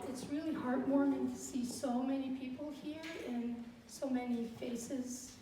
it's really heartwarming to see so many people here and so many faces,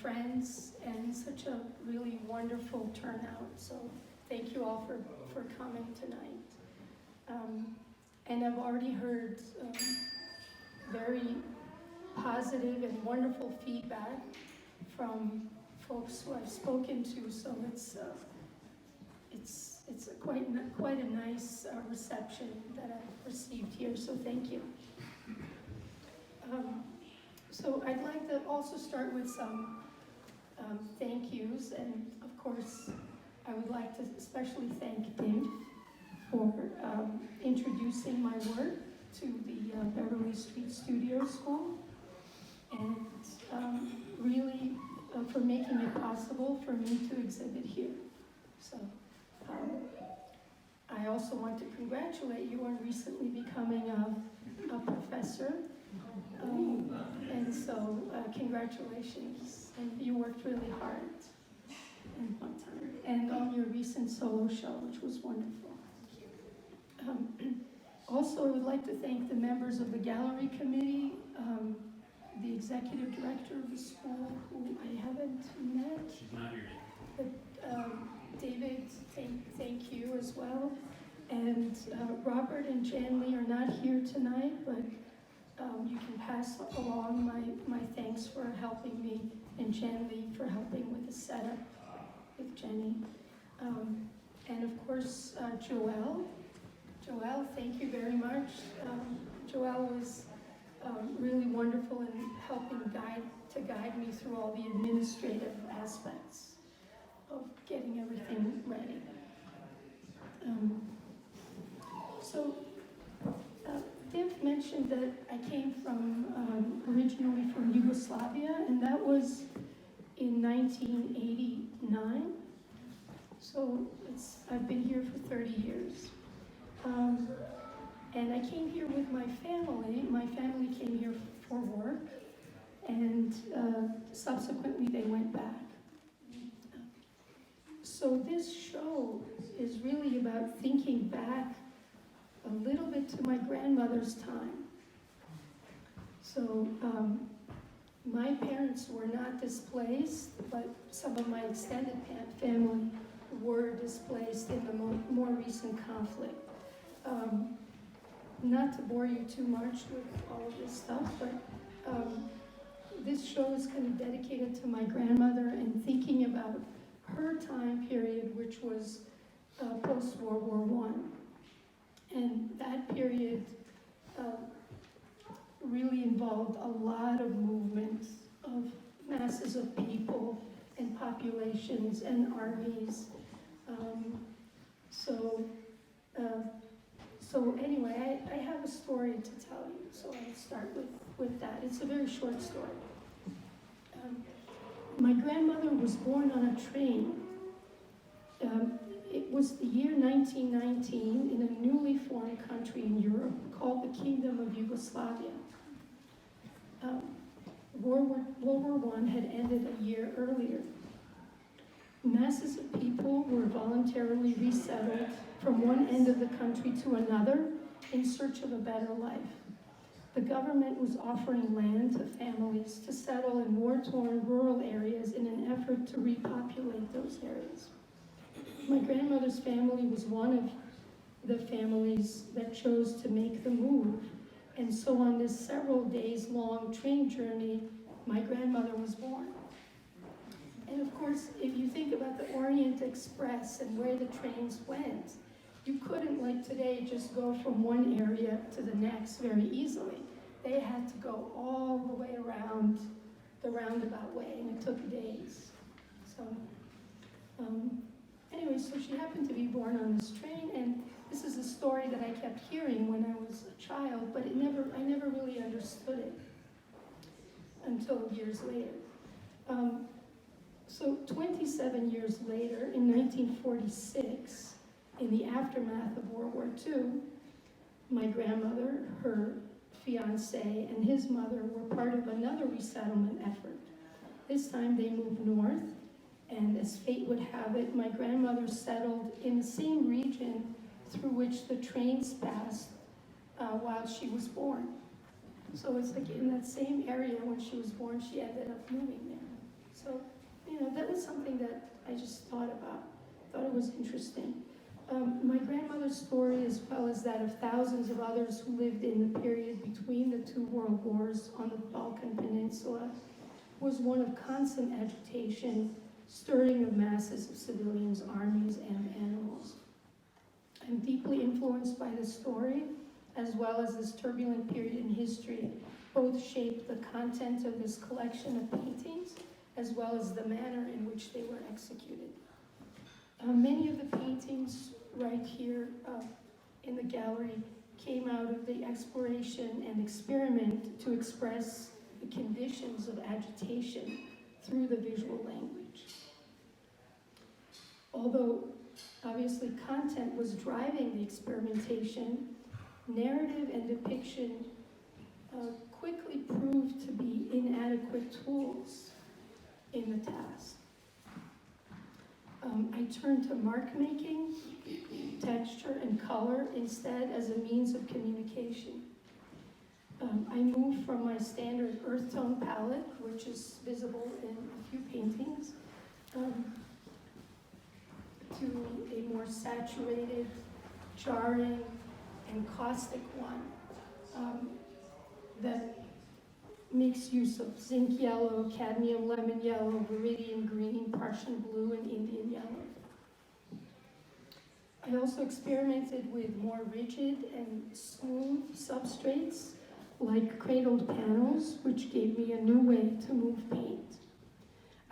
friends, and such a really wonderful turnout. So thank you all for coming tonight. And I've already heard very positive and wonderful feedback from folks who I've spoken to, so it's quite a nice reception that I've received here, so thank you. So I'd like to also start with some thank yous, and of course I would like to especially thank DIMF for introducing my work to the Beverly Street Studio School, and really for making it possible for me to exhibit here. So I also want to congratulate you on recently becoming a professor. And so congratulations, and you worked really hard in one time, and on your recent solo show, which was wonderful. Also, I would like to thank the members of the gallery committee, the executive director of the school, who I haven't met. She's not here yet. But David, thank you as well. And Robert and Jan Lee are not here tonight, but you can pass along my thanks for helping me, and Jan Lee for helping with the setup with Jenny. And of course, Joelle. Joelle, thank you very much. Joelle was really wonderful in helping guide me through all the administrative aspects of getting everything ready. Div mentioned that I came from, originally from Yugoslavia, and that was in 1989. So I've been here for 30 years. And I came here with my family. My family came here for work, and subsequently they went back. So this show is really about thinking back a little bit to my grandmother's time. So my parents were not displaced, but some of my extended family were displaced in the more recent conflict. Not to bore you too much with all of this stuff, but this show is kind of dedicated to my grandmother and thinking about her time period, which was post-World War I. And that period really involved a lot of movements of masses of people and populations and armies. So anyway, I have a story to tell you, so I'll start with that. It's a very short story. My grandmother was born on a train. It was the year 1919 in a newly formed country in Europe called the Kingdom of Yugoslavia. World War I had ended a year earlier. Masses of people were voluntarily resettled from one end of the country to another in search of a better life. The government was offering land to families to settle in war-torn rural areas in an effort to repopulate those areas. My grandmother's family was one of the families that chose to make the move. And so on this several days long train journey, my grandmother was born. And of course, if you think about the Orient Express and where the trains went, you couldn't, like today, just go from one area to the next very easily. They had to go all the way around the roundabout way, and it took days. So, anyway, so she happened to be born on this train, and this is a story that I kept hearing when I was a child, but I never really understood it until years later. So 27 years later, in 1946, in the aftermath of World War II, my grandmother, her fiancé, and his mother were part of another resettlement effort. This time they moved north, and as fate would have it, my grandmother settled in the same region through which the trains passed while she was born. So it's like in that same area when she was born, she ended up moving there. So, that was something that I just thought about. Thought it was interesting. My grandmother's story, as well as that of thousands of others who lived in the period between the two world wars on the Balkan peninsula, was one of constant agitation, stirring of masses of civilians, armies, and animals. I'm deeply influenced by this story, as well as this turbulent period in history. Both shaped the content of this collection of paintings, as well as the manner in which they were executed. Many of the paintings right here in the gallery came out of the exploration and experiment to express the conditions of agitation through the visual language. Although obviously content was driving the experimentation, narrative and depiction quickly proved to be inadequate tools in the task. I turned to mark making, texture, and color instead as a means of communication. I moved from my standard earth tone palette, which is visible in a few paintings, to a more saturated, jarring, and caustic one that makes use of zinc yellow, cadmium lemon yellow, viridian green, Prussian blue, and Indian yellow. I also experimented with more rigid and smooth substrates, like cradled panels, which gave me a new way to move paint.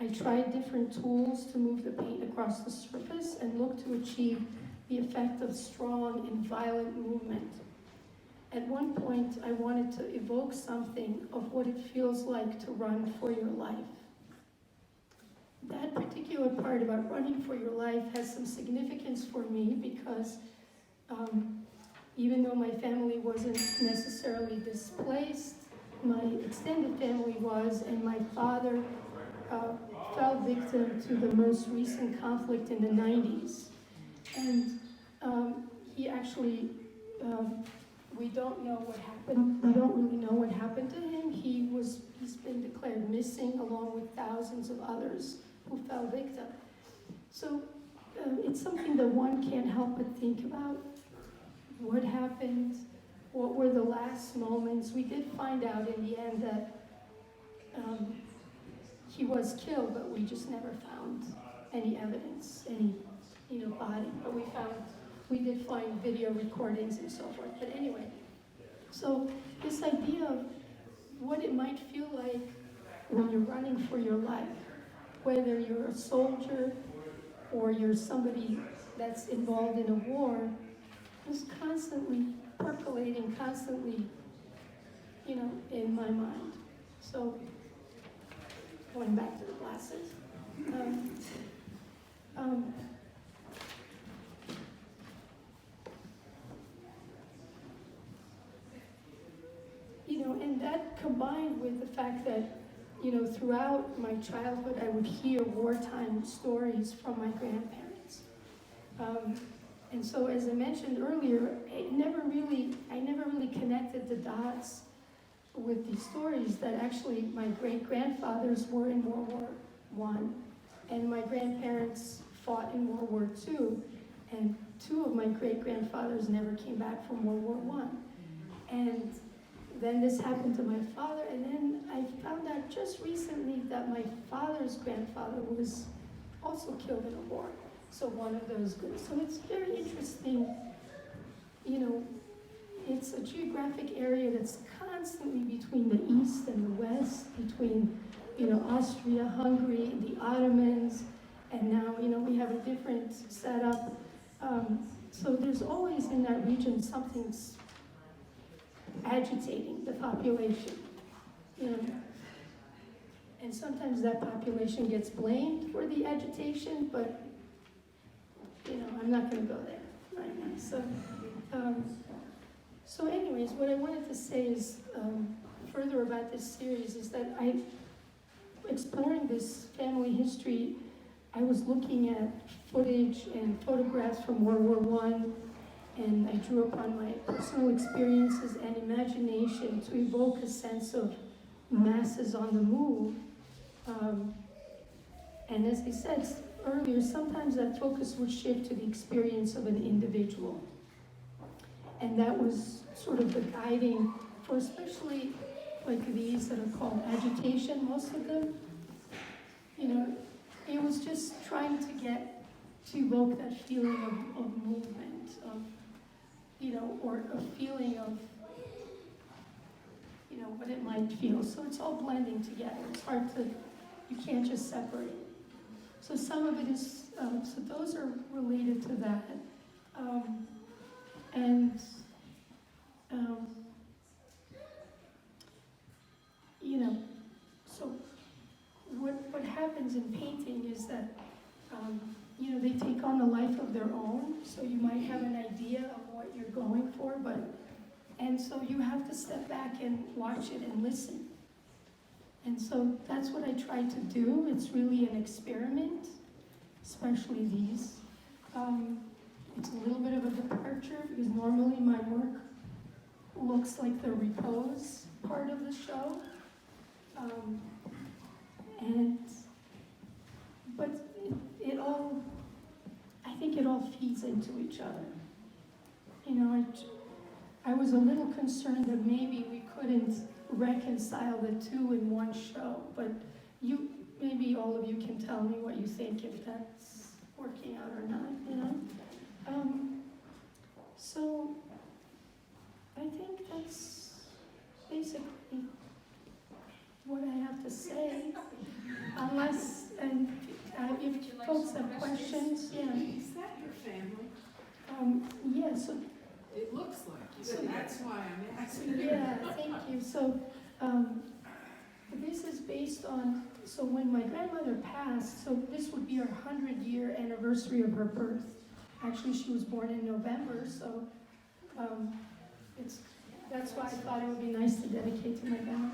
I tried different tools to move the paint across the surface and looked to achieve the effect of strong and violent movement. At one point, I wanted to evoke something of what it feels like to run for your life. That particular part about running for your life has some significance for me because even though my family wasn't necessarily displaced, my extended family was, and my father fell victim to the most recent conflict in the 90s. And he actually, we don't know what happened. We don't really know what happened to him. He's been declared missing along with thousands of others who fell victim. So it's something that one can't help but think about. What happened? What were the last moments? We did find out in the end that he was killed, but we just never found any evidence, any body. But we did find video recordings and so forth. But anyway, so this idea of what it might feel like when you're running for your life, whether you're a soldier or you're somebody that's involved in a war, is constantly percolating, constantly, in my mind. So, going back to the glasses. And that combined with the fact that, throughout my childhood, I would hear wartime stories from my grandparents. And so, as I mentioned earlier, I never really connected the dots with these stories that actually my great-grandfathers were in World War I, and my grandparents fought in World War II, and two of my great-grandfathers never came back from World War I. And then this happened to my father, and then I found out just recently that my father's grandfather was also killed in a war. So one of those groups. So it's very interesting, it's a geographic area that's constantly between the East and the West, between, Austria, Hungary, the Ottomans, and now, we have a different setup. So there's always in that region something's agitating the population, and sometimes that population gets blamed for the agitation, but I'm not going to go there right now. So anyways, what I wanted to say is further about this series is that exploring this family history, I was looking at footage and photographs from World War I and I drew upon my personal experiences and imagination to evoke a sense of masses on the move. And as I said earlier, sometimes that focus would shift to the experience of an individual. And that was sort of the guiding for especially like these that are called agitation, most of them. You know, it was just trying to get to evoke that feeling of movement, of, you know, or a feeling of, you know, what it might feel. So it's all blending together. It's hard to, you can't just separate it. So some of it is, so those are related to that. You know, so what happens in painting is that, you know, they take on a life of their own. So you might have an idea of what you're going for, and so you have to step back and watch it and listen. And so that's what I try to do. It's really an experiment, especially these. It's a little bit of a departure because normally my work looks like the repose part of the show. But it all, I think it all feeds into each other. You know, I was a little concerned that maybe we couldn't reconcile the two in one show, but maybe all of you can tell me what you think, if that's working out or not, you know? So I think that's basically what I have to say, unless, and if folks have questions, yeah. Is that your family? Yeah, so. It looks like you, so that's why I'm asking. Yeah, thank you. So this is based on, so when my grandmother passed, so this would be our 100-year anniversary of her birth. Actually, she was born in November, so that's why I thought it would be nice to dedicate to my grandma.